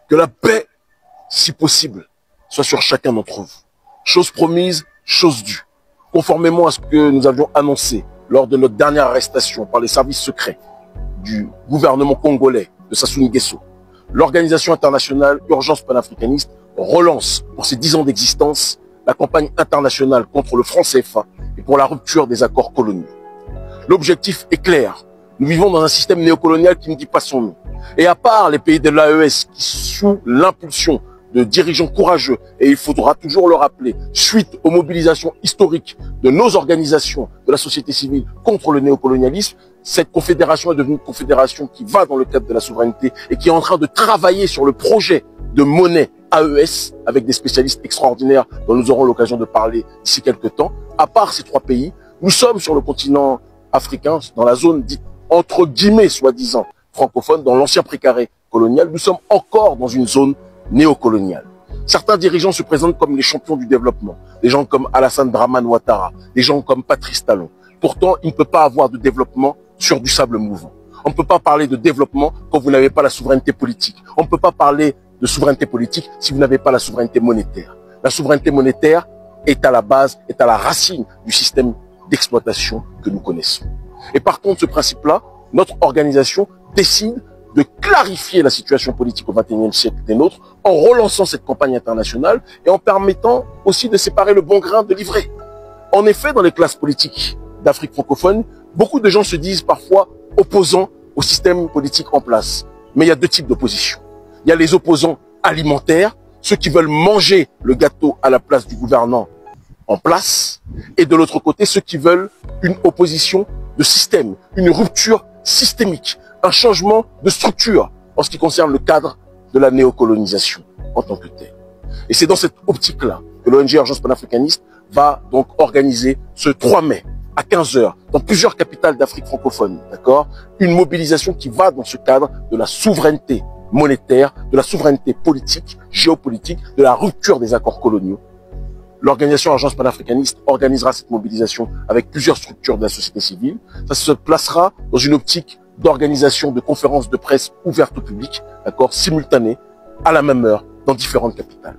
Que la paix, si possible, soit sur chacun d'entre vous. Chose promise, chose due. Conformément à ce que nous avions annoncé lors de notre dernière arrestation par les services secrets du gouvernement congolais de Sassou Nguesso, l'Organisation internationale Urgence panafricaniste relance pour ses 10 ans d'existence la campagne internationale contre le franc CFA et pour la rupture des accords coloniaux. L'objectif est clair. Nous vivons dans un système néocolonial qui ne dit pas son nom. Et à part les pays de l'AES qui, sous l'impulsion de dirigeants courageux, et il faudra toujours le rappeler, suite aux mobilisations historiques de nos organisations de la société civile contre le néocolonialisme, cette confédération est devenue une confédération qui va dans le cadre de la souveraineté et qui est en train de travailler sur le projet de monnaie AES avec des spécialistes extraordinaires dont nous aurons l'occasion de parler d'ici quelques temps. À part ces 3 pays, nous sommes sur le continent africain, dans la zone dite entre guillemets, soi-disant, francophone, dans l'ancien précaré colonial, nous sommes encore dans une zone néocoloniale. Certains dirigeants se présentent comme les champions du développement, des gens comme Alassane Dramane Ouattara, des gens comme Patrice Talon. Pourtant, il ne peut pas avoir de développement sur du sable mouvant. On ne peut pas parler de développement quand vous n'avez pas la souveraineté politique. On ne peut pas parler de souveraineté politique si vous n'avez pas la souveraineté monétaire. La souveraineté monétaire est à la base, est à la racine du système d'exploitation que nous connaissons. Et partant de ce principe-là, notre organisation décide de clarifier la situation politique au XXIe siècle des nôtres en relançant cette campagne internationale et en permettant aussi de séparer le bon grain de l'ivraie. En effet, dans les classes politiques d'Afrique francophone, beaucoup de gens se disent parfois opposants au système politique en place. Mais il y a 2 types d'opposition. Il y a les opposants alimentaires, ceux qui veulent manger le gâteau à la place du gouvernant en place, et de l'autre côté, ceux qui veulent une opposition de système, une rupture systémique, un changement de structure en ce qui concerne le cadre de la néocolonisation en tant que tel. Et c'est dans cette optique-là que l'ONG Urgence panafricaniste va donc organiser ce 3 mai à 15 h dans plusieurs capitales d'Afrique francophone, d'accord, une mobilisation qui va dans ce cadre de la souveraineté monétaire, de la souveraineté politique, géopolitique, de la rupture des accords coloniaux. L'organisation Urgence panafricaniste organisera cette mobilisation avec plusieurs structures de la société civile. Ça se placera dans une optique d'organisation de conférences de presse ouvertes au public, d'accord, simultanées, à la même heure, dans différentes capitales.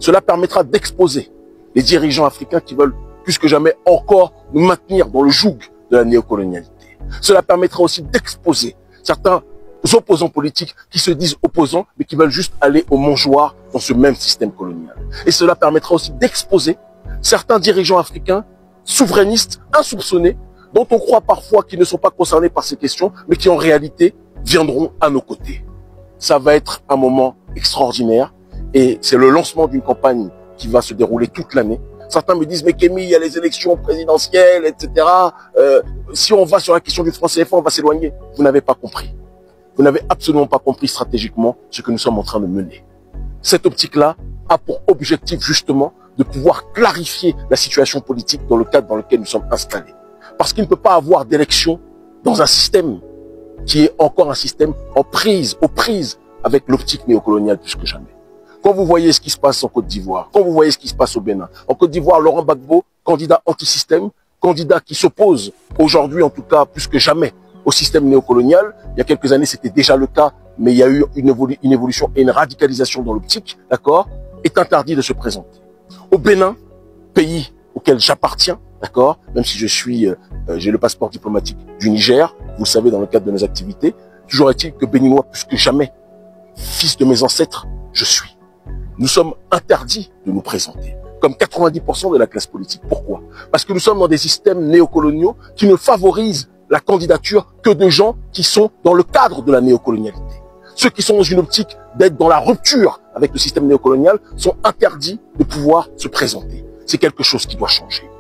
Cela permettra d'exposer les dirigeants africains qui veulent plus que jamais encore nous maintenir dans le joug de la néocolonialité. Cela permettra aussi d'exposer certains opposants politiques qui se disent opposants, mais qui veulent juste aller au mangeoir dans ce même système colonial. Et cela permettra aussi d'exposer certains dirigeants africains souverainistes, insoupçonnés, dont on croit parfois qu'ils ne sont pas concernés par ces questions, mais qui en réalité viendront à nos côtés. Ça va être un moment extraordinaire et c'est le lancement d'une campagne qui va se dérouler toute l'année. Certains me disent, mais Kémy, il y a les élections présidentielles, etc. Si on va sur la question du franc CFA, on va s'éloigner. Vous n'avez pas compris. Vous n'avez absolument pas compris stratégiquement ce que nous sommes en train de mener. Cette optique-là a pour objectif justement de pouvoir clarifier la situation politique dans le cadre dans lequel nous sommes installés. Parce qu'il ne peut pas avoir d'élection dans un système qui est encore un système aux prises avec l'optique néocoloniale plus que jamais. Quand vous voyez ce qui se passe en Côte d'Ivoire, quand vous voyez ce qui se passe au Bénin, en Côte d'Ivoire, Laurent Gbagbo, candidat anti-système, candidat qui s'oppose aujourd'hui en tout cas plus que jamais au système néocolonial. Il y a quelques années, c'était déjà le cas, mais il y a eu une évolution et une radicalisation dans l'optique, d'accord, est interdit de se présenter. Au Bénin, pays auquel j'appartiens, d'accord, même si j'ai le passeport diplomatique du Niger, vous le savez dans le cadre de nos activités, toujours est-il que béninois plus que jamais, fils de mes ancêtres, je suis. Nous sommes interdits de nous présenter, comme 90% de la classe politique. Pourquoi? Parce que nous sommes dans des systèmes néocoloniaux qui ne favorisent la candidature que de gens qui sont dans le cadre de la néocolonialité. Ceux qui sont dans une optique d'être dans la rupture avec le système néocolonial sont interdits de pouvoir se présenter. C'est quelque chose qui doit changer.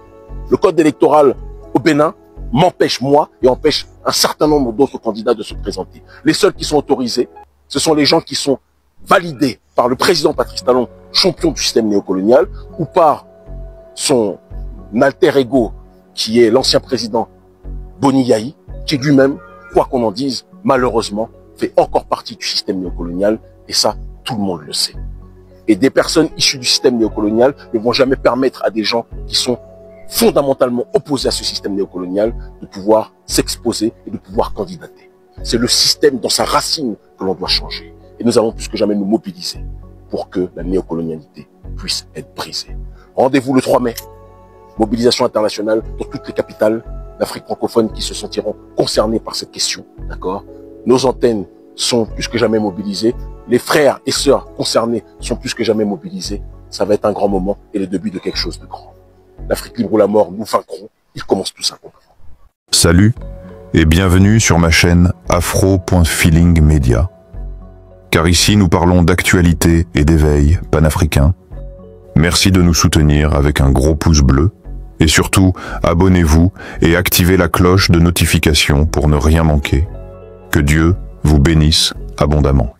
Le code électoral au Bénin m'empêche, moi, et empêche un certain nombre d'autres candidats de se présenter. Les seuls qui sont autorisés, ce sont les gens qui sont validés par le président Patrice Talon, champion du système néocolonial, ou par son alter ego, qui est l'ancien président Boni Yayi, qui lui-même, quoi qu'on en dise, malheureusement, fait encore partie du système néocolonial, et ça, tout le monde le sait. Et des personnes issues du système néocolonial ne vont jamais permettre à des gens qui sont fondamentalement opposés à ce système néocolonial de pouvoir s'exposer et de pouvoir candidater. C'est le système dans sa racine que l'on doit changer. Et nous allons plus que jamais nous mobiliser pour que la néocolonialité puisse être brisée. Rendez-vous le 3 mai. Mobilisation internationale dans toutes les capitales d'Afrique francophone qui se sentiront concernées par cette question. D'accord? Nos antennes sont plus que jamais mobilisées. Les frères et sœurs concernés sont plus que jamais mobilisés. Ça va être un grand moment et le début de quelque chose de grand. L'Afrique libre ou la mort, nous vaincrons. Il commence tout simplement. Salut et bienvenue sur ma chaîne afro.feeling media. Car ici nous parlons d'actualité et d'éveil panafricain. Merci de nous soutenir avec un gros pouce bleu. Et surtout, abonnez-vous et activez la cloche de notification pour ne rien manquer. Que Dieu vous bénisse abondamment.